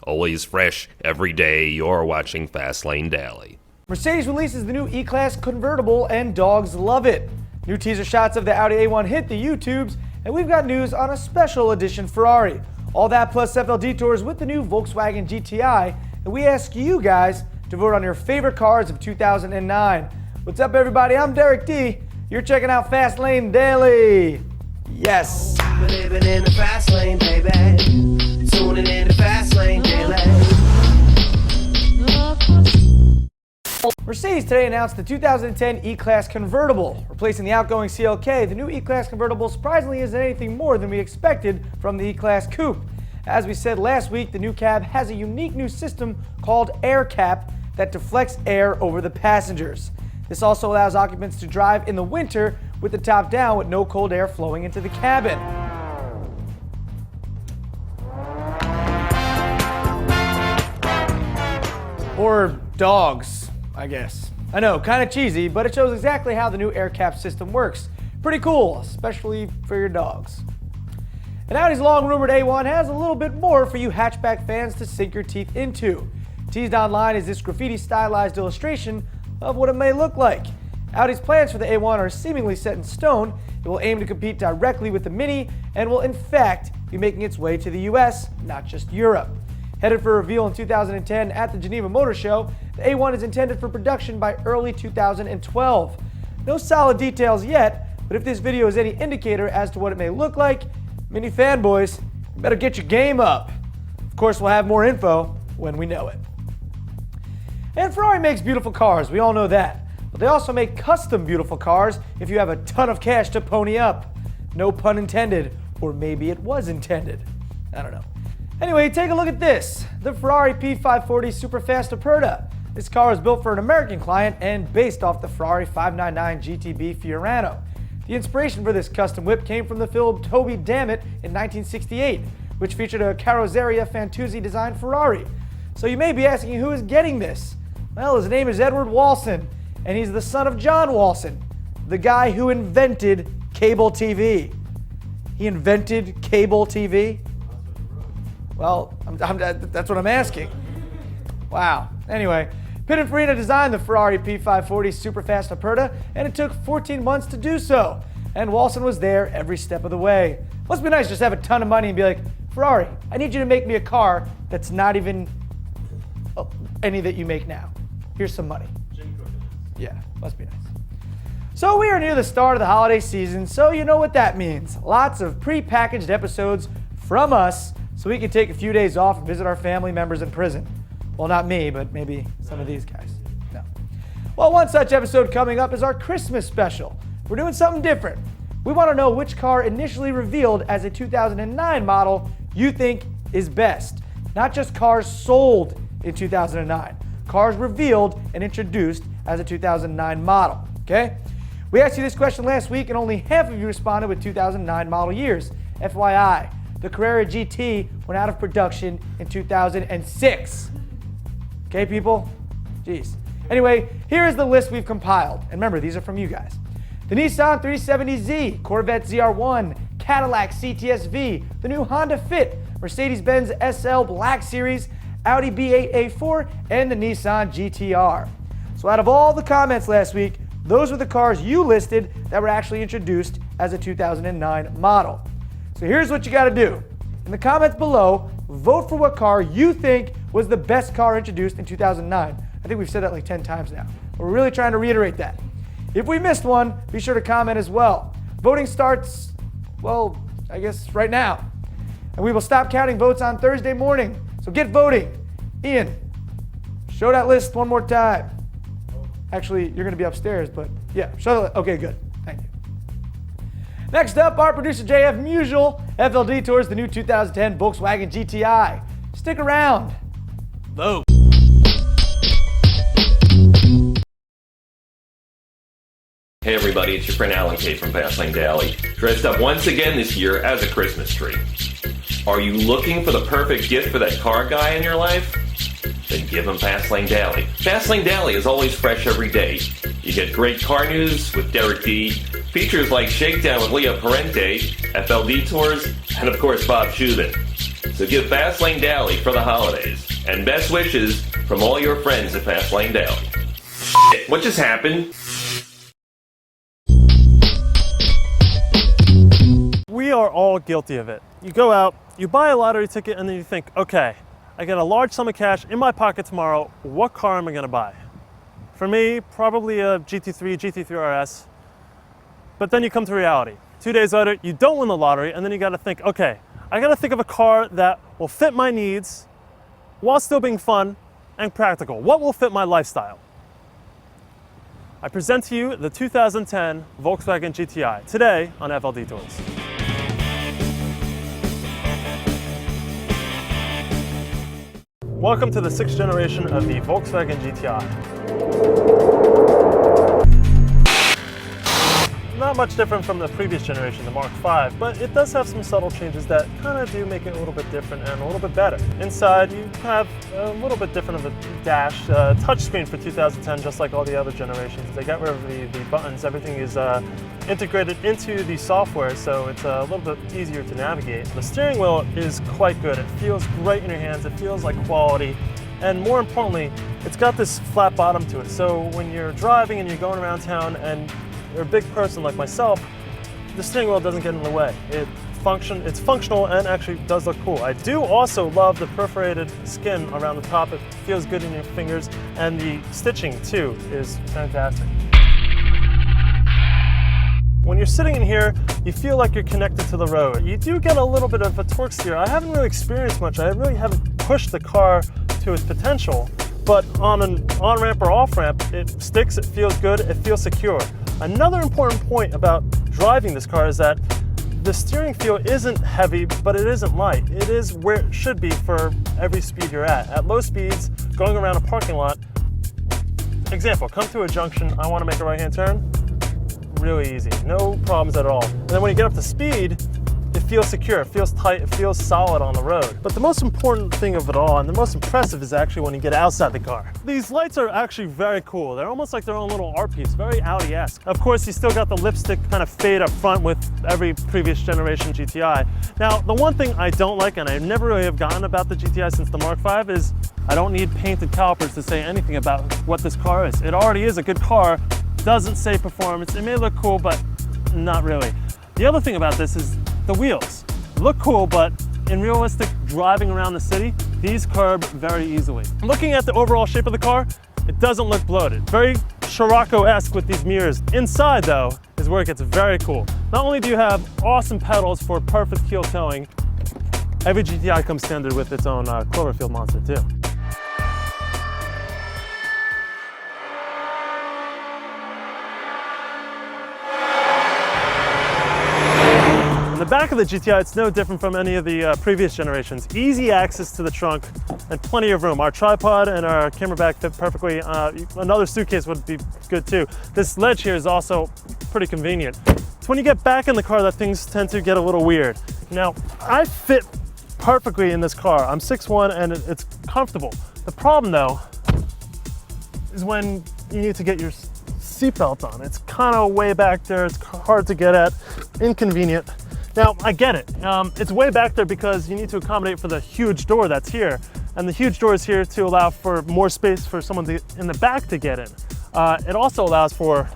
always fresh every day. You're watching Fastlane Daily. Mercedes releases the new E-Class Convertible and dogs love it. New teaser shots of the Audi A1 hit the YouTubes, and we've got news on a special edition Ferrari. All that plus FLDetours with the new Volkswagen GTI, and we ask you guys to vote on your favorite cars of 2009. What's up, everybody? I'm Derek D. You're checking out Fastlane Daily. Yes. We're living in the fast lane, baby. Tuning in the Fastlane Daily. Mercedes today announced the 2010 E-Class Convertible. Replacing the outgoing CLK, the new E-Class Convertible surprisingly isn't anything more than we expected from the E-Class Coupe. As we said last week, the new cab has a unique new system called Aircap that deflects air over the passengers. This also allows occupants to drive in the winter with the top down with no cold air flowing into the cabin. Or dogs, I guess. I know, kind of cheesy, but it shows exactly how the new Aircap system works. Pretty cool, especially for your dogs. And Audi's long-rumored A1 has a little bit more for you hatchback fans to sink your teeth into. Teased online is this graffiti-stylized illustration of what it may look like. Audi's plans for the A1 are seemingly set in stone. It will aim to compete directly with the Mini and will in fact be making its way to the US, not just Europe. Headed for reveal in 2010 at the Geneva Motor Show, the A1 is intended for production by early 2012. No solid details yet, but if this video is any indicator as to what it may look like, Mini fanboys, you better get your game up. Of course, we'll have more info when we know it. And Ferrari makes beautiful cars, we all know that. But they also make custom beautiful cars if you have a ton of cash to pony up. No pun intended, or maybe it was intended. I don't know. Anyway, take a look at this. The Ferrari P540 Superfast Aperta. This car was built for an American client and based off the Ferrari 599 GTB Fiorano. The inspiration for this custom whip came from the film Toby Dammit in 1968, which featured a Carrozzeria Fantuzzi designed Ferrari. So you may be asking who is getting this? Well, his name is Edward Walson, and he's the son of John Walson, the guy who invented cable TV. He invented cable TV? Well, that's what I'm asking. Wow. Anyway, Pininfarina designed the Ferrari P540 Superfast Aperta, and it took 14 months to do so. And Walson was there every step of the way. Must be nice just to have a ton of money and be like, Ferrari, I need you to make me a car that's not even any that you make now. Here's some money. Yeah, must be nice. So we are near the start of the holiday season, so you know what that means. Lots of pre-packaged episodes from us so we can take a few days off and visit our family members in prison. Well, not me, but maybe some of these guys. No. Well, one such episode coming up is our Christmas special. We're doing something different. We want to know which car initially revealed as a 2009 model you think is best. Not just cars sold in 2009. Cars revealed and introduced as a 2009 model, okay? We asked you this question last week and only half of you responded with 2009 model years. FYI, the Carrera GT went out of production in 2006. Okay, people? Jeez. Anyway, here is the list we've compiled. And remember, these are from you guys. The Nissan 370Z, Corvette ZR1, Cadillac CTS-V, the new Honda Fit, Mercedes-Benz SL Black Series, Audi B8 A4, and the Nissan GTR. So out of all the comments last week, those were the cars you listed that were actually introduced as a 2009 model. So here's what you got to do. In the comments below, vote for what car you think was the best car introduced in 2009. I think we've said that like 10 times now. We're really trying to reiterate that. If we missed one, be sure to comment as well. Voting starts, well, I guess right now. And we will stop counting votes on Thursday morning. So get voting. Ian, show that list one more time. Actually, you're going to be upstairs, but yeah, show that. Okay, good. Thank you. Next up, our producer JF Musial, FLDetours, the new 2010 Volkswagen GTI. Stick around. Vote. Hey everybody, it's your friend Alan K from Fastlane Daily, dressed up once again this year as a Christmas tree. Are you looking for the perfect gift for that car guy in your life? Then give him Fastlane Daily. Fastlane Daily is always fresh every day. You get great car news with Derek D, features like Shakedown with Leah Parente, FLDetours, and of course Bob Shubin. So give Fastlane Daily for the holidays. And best wishes from all your friends at Fastlane Daily. What just happened? We are all guilty of it. You go out, you buy a lottery ticket, and then you think, okay, I get a large sum of cash in my pocket tomorrow, what car am I gonna buy? For me, probably a GT3, GT3 RS. But then you come to reality. 2 days later, you don't win the lottery, and then you gotta think, okay, I gotta think of a car that will fit my needs while still being fun and practical. What will fit my lifestyle? I present to you the 2010 Volkswagen GTI, today on FLDetours. Welcome to the 6th generation of the Volkswagen GTI. Not much different from the previous generation, the Mark V, but it does have some subtle changes that kind of do make it a little bit different and a little bit better. Inside, you have a little bit different of a dash, touchscreen for 2010, just like all the other generations. They got rid of the buttons. Everything is integrated into the software, so it's a little bit easier to navigate. The steering wheel is quite good. It feels great in your hands. It feels like quality. And more importantly, it's got this flat bottom to it. So when you're driving and you're going around town and you're a big person like myself, the steering wheel doesn't get in the way. It's functional and actually does look cool. I do also love the perforated skin around the top. It feels good in your fingers, and the stitching too is fantastic. When you're sitting in here, you feel like you're connected to the road. You do get a little bit of a torque steer. I haven't really experienced much. I really haven't pushed the car to its potential, but on an on-ramp or off-ramp, it sticks, it feels good, it feels secure. Another important point about driving this car is that the steering feel isn't heavy, but it isn't light. It is where it should be for every speed you're at. At low speeds, going around a parking lot, example, come to a junction, I want to make a right-hand turn, really easy, no problems at all. And then when you get up to speed, it feels secure, it feels tight, it feels solid on the road. But the most important thing of it all, and the most impressive, is actually when you get outside the car. These lights are actually very cool. They're almost like their own little art piece, very Audi-esque. Of course, you still got the lipstick kind of fade up front with every previous generation GTI. Now, the one thing I don't like, and I never really have gotten about the GTI since the Mark V, is I don't need painted calipers to say anything about what this car is. It already is a good car, doesn't say performance. It may look cool, but not really. The other thing about this is the wheels. Look cool, but in realistic driving around the city, these curb very easily. Looking at the overall shape of the car, it doesn't look bloated. Very Scirocco-esque with these mirrors. Inside, though, is where it gets very cool. Not only do you have awesome pedals for perfect heel towing, every GTI comes standard with its own Cloverfield monster, too. The back of the GTI, it's no different from any of the previous generations. Easy access to the trunk and plenty of room. Our tripod and our camera bag fit perfectly. Another suitcase would be good too. This ledge here is also pretty convenient. It's when you get back in the car that things tend to get a little weird. Now, I fit perfectly in this car. I'm 6'1" and it's comfortable. The problem though is when you need to get your seatbelt on. It's kind of way back there. It's hard to get at, inconvenient. Now, I get it. It's way back there because you need to accommodate for the huge door that's here. And the huge door is here to allow for more space for someone in the back to get in. It also allows for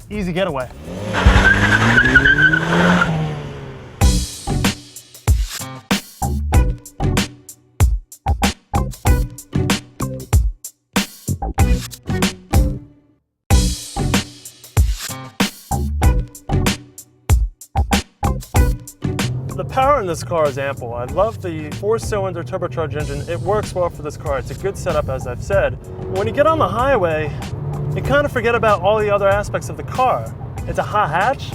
easy getaway. The power in this car is ample. I love the 4-cylinder turbocharged engine. It works well for this car. It's a good setup, as I've said. When you get on the highway, you kind of forget about all the other aspects of the car. It's a hot hatch.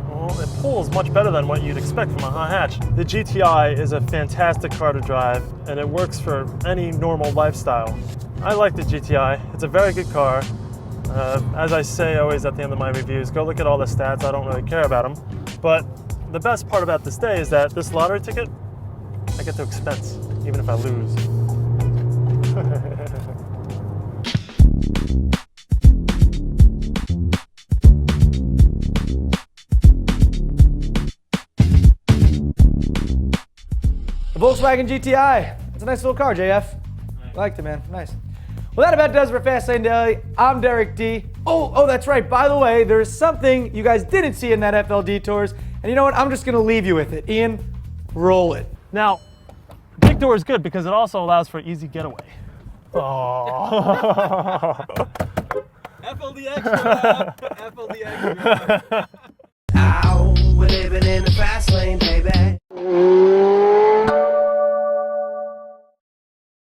Well, it pulls much better than what you'd expect from a hot hatch. The GTI is a fantastic car to drive, and it works for any normal lifestyle. I like the GTI. It's a very good car. As I say always at the end of my reviews, go look at all the stats. I don't really care about them. But the best part about this day is that this lottery ticket, I get to expense, even if I lose. Volkswagen GTI. It's a nice little car, JF. I liked it, man. Nice. Well, that about does it for Fastlane Daily. I'm Derek D. Oh, that's right. By the way, there's something you guys didn't see in that FLDetours. And you know what? I'm just going to leave you with it. Ian, roll it. Now, big door is good because it also allows for easy getaway. Oh. FLD extra. FLD extra.